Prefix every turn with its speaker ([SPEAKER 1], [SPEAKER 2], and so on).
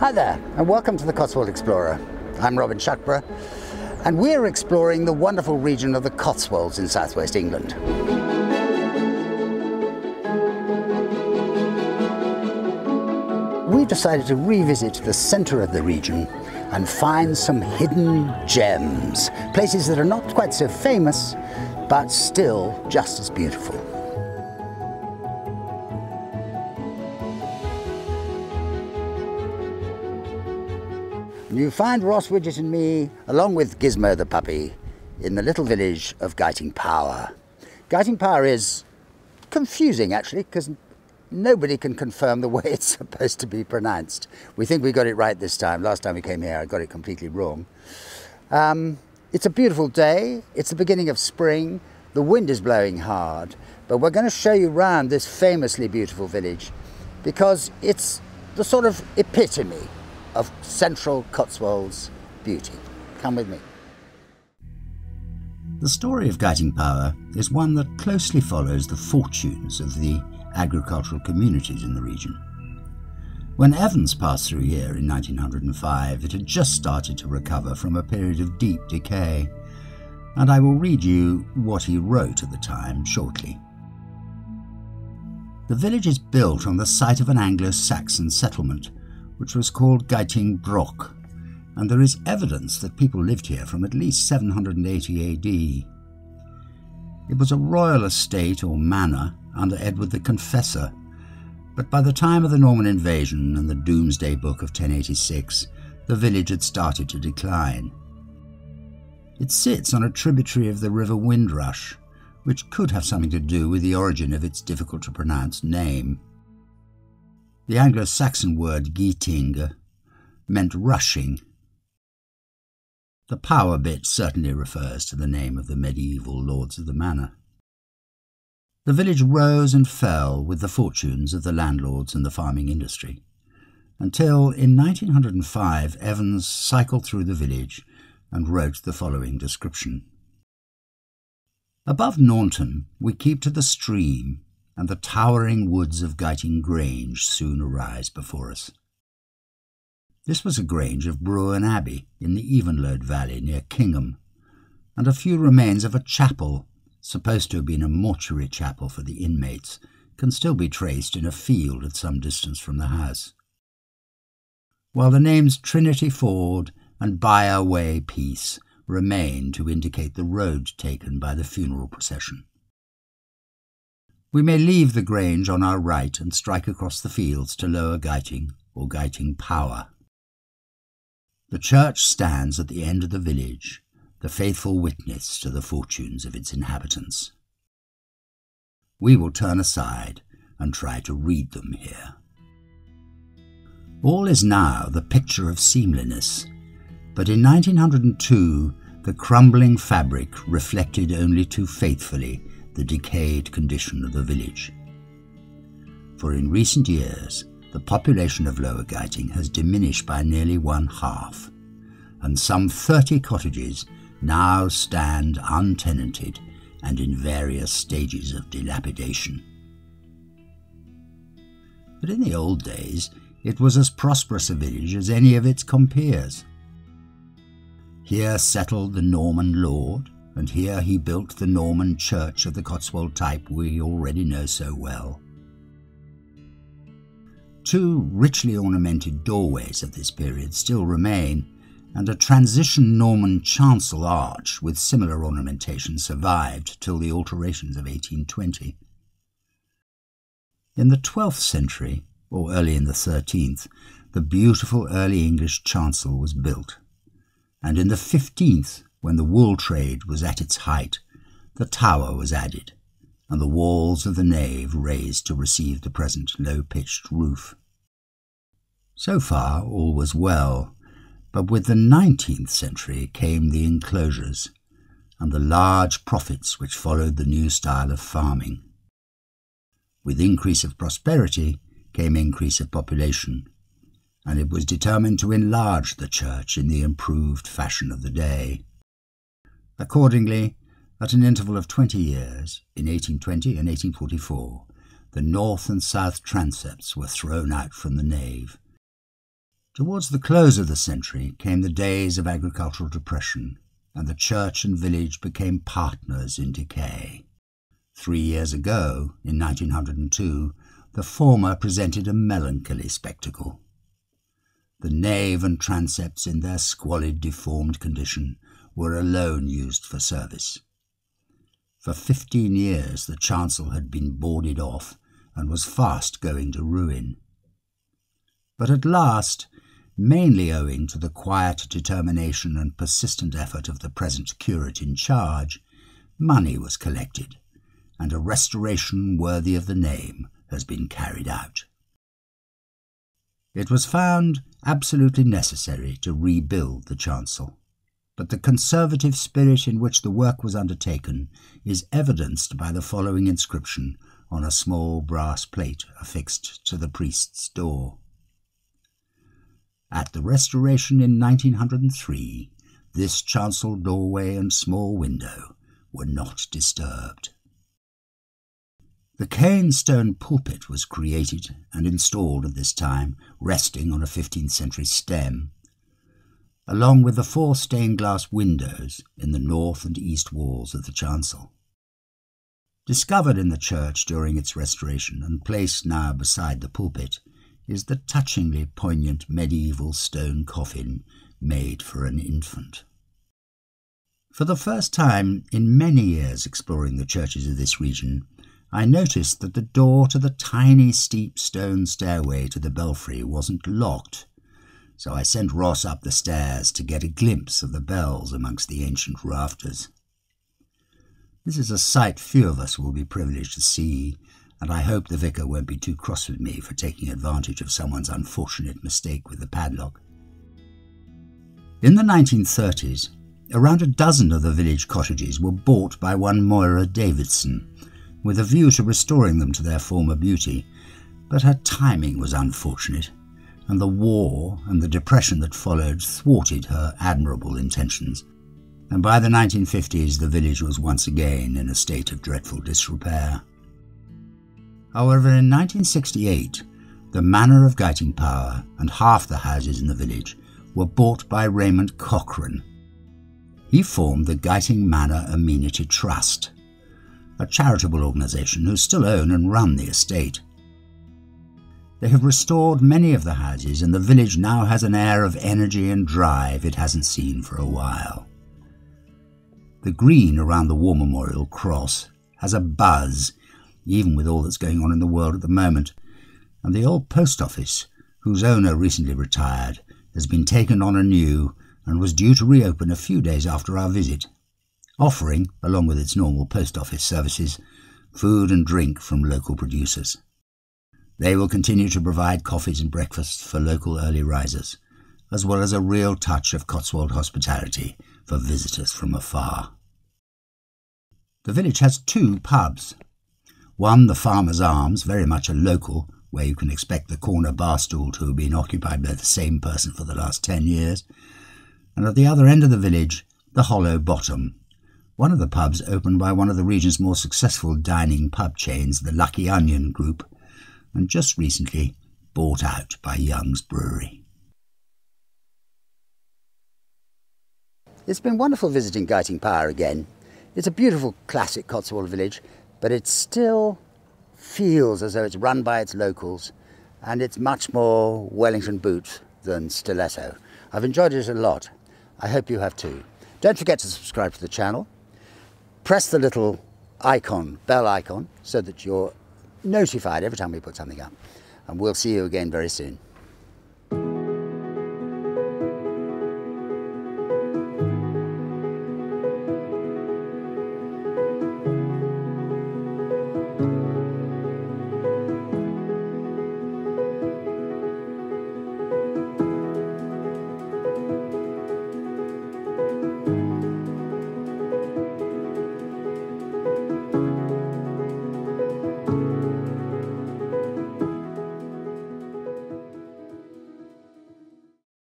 [SPEAKER 1] Hi there, and welcome to the Cotswold Explorer. I'm Robin Shuckburgh, and we're exploring the wonderful region of the Cotswolds in southwest England. We've decided to revisit the centre of the region and find some hidden gems, places that are not quite so famous, but still just as beautiful. You find Ross Widget and me, along with Gizmo the puppy, in the little village of Guiting Power. Guiting Power is confusing, actually, because nobody can confirm the way it's supposed to be pronounced. We think we got it right this time. Last time we came here, I got it completely wrong. It's a beautiful day. It's the beginning of spring. The wind is blowing hard, but we're going to show you around this famously beautiful village because it's the sort of epitome of central Cotswolds beauty. Come with me. The story of Guiting Power is one that closely follows the fortunes of the agricultural communities in the region. When Evans passed through here in 1905, it had just started to recover from a period of deep decay, and I will read you what he wrote at the time shortly. The village is built on the site of an Anglo-Saxon settlement, which was called Guiting Broch, and there is evidence that people lived here from at least 780 AD. It was a royal estate or manor under Edward the Confessor, but by the time of the Norman invasion and the Domesday Book of 1086, the village had started to decline. It sits on a tributary of the River Windrush, which could have something to do with the origin of its difficult-to-pronounce name. The Anglo-Saxon word Guiting meant rushing. The power bit certainly refers to the name of the medieval lords of the manor. The village rose and fell with the fortunes of the landlords and the farming industry, until in 1905 Evans cycled through the village and wrote the following description. Above Naunton we keep to the stream, and the towering woods of Guiting Grange soon arise before us. This was a grange of Bruin Abbey in the Evenlode Valley near Kingham, and a few remains of a chapel, supposed to have been a mortuary chapel for the inmates, can still be traced in a field at some distance from the house. While the names Trinity Ford and Byre Way Peace remain to indicate the road taken by the funeral procession. We may leave the grange on our right and strike across the fields to Lower Guiting or Guiting Power. The church stands at the end of the village, the faithful witness to the fortunes of its inhabitants. We will turn aside and try to read them here. All is now the picture of seemliness, but in 1902 the crumbling fabric reflected only too faithfully the decayed condition of the village. For in recent years, the population of Lower Guiting has diminished by nearly 1/2, and some 30 cottages now stand untenanted and in various stages of dilapidation. But in the old days, it was as prosperous a village as any of its compeers. Here settled the Norman lord, and here he built the Norman church of the Cotswold type we already know so well. 2 richly ornamented doorways of this period still remain, and a transition Norman chancel arch with similar ornamentation survived till the alterations of 1820. In the 12th century, or early in the 13th, the beautiful early English chancel was built, and in the 15th, when the wool trade was at its height, the tower was added, and the walls of the nave raised to receive the present low-pitched roof. So far all was well, but with the 19th century came the enclosures, and the large profits which followed the new style of farming. With increase of prosperity came increase of population, and it was determined to enlarge the church in the improved fashion of the day. Accordingly, at an interval of 20 years, in 1820 and 1844, the north and south transepts were thrown out from the nave, Towards the close of the century came the days of agricultural depression, and the church and village became partners in decay. 3 years ago, in 1902, the former presented a melancholy spectacle. The nave and transepts in their squalid, deformed condition were alone used for service. For 15 years the chancel had been boarded off and was fast going to ruin. But at last, mainly owing to the quiet determination and persistent effort of the present curate in charge, money was collected, and a restoration worthy of the name has been carried out. It was found absolutely necessary to rebuild the chancel, but the conservative spirit in which the work was undertaken is evidenced by the following inscription on a small brass plate affixed to the priest's door. At the restoration in 1903, this chancel doorway and small window were not disturbed. The cane stone pulpit was created and installed at this time, resting on a 15th century stem, along with the 4 stained glass windows in the north and east walls of the chancel. Discovered in the church during its restoration and placed now beside the pulpit is the touchingly poignant medieval stone coffin made for an infant. For the first time in many years exploring the churches of this region, I noticed that the door to the tiny steep stone stairway to the belfry wasn't locked, so I sent Ross up the stairs to get a glimpse of the bells amongst the ancient rafters. This is a sight few of us will be privileged to see, and I hope the vicar won't be too cross with me for taking advantage of someone's unfortunate mistake with the padlock. In the 1930s, around a dozen of the village cottages were bought by one Moira Davidson, with a view to restoring them to their former beauty, but her timing was unfortunate, and the war and the depression that followed thwarted her admirable intentions, and by the 1950s the village was once again in a state of dreadful disrepair. However, in 1968, the manor of Guiting Power and half the houses in the village were bought by Raymond Cochrane. He formed the Guiting Manor Amenity Trust, a charitable organisation who still own and run the estate. They have restored many of the houses, and the village now has an air of energy and drive it hasn't seen for a while. The green around the War Memorial Cross has a buzz, even with all that's going on in the world at the moment, and the old post office, whose owner recently retired, has been taken on anew and was due to reopen a few days after our visit, offering, along with its normal post office services, food and drink from local producers. They will continue to provide coffees and breakfasts for local early risers, as well as a real touch of Cotswold hospitality for visitors from afar. The village has 2 pubs. One, the Farmer's Arms, very much a local, where you can expect the corner bar stool to have been occupied by the same person for the last 10 years, and at the other end of the village, the Hollow Bottom, one of the pubs opened by one of the region's more successful dining pub chains, the Lucky Onion Group, and just recently bought out by Young's Brewery. It's been wonderful visiting Guiting Power again. It's a beautiful classic Cotswold village, but it still feels as though it's run by its locals, and it's much more Wellington boot than stiletto. I've enjoyed it a lot. I hope you have too. Don't forget to subscribe to the channel. Press the little icon, bell icon, so that you're notified every time we put something up. And we'll see you again very soon.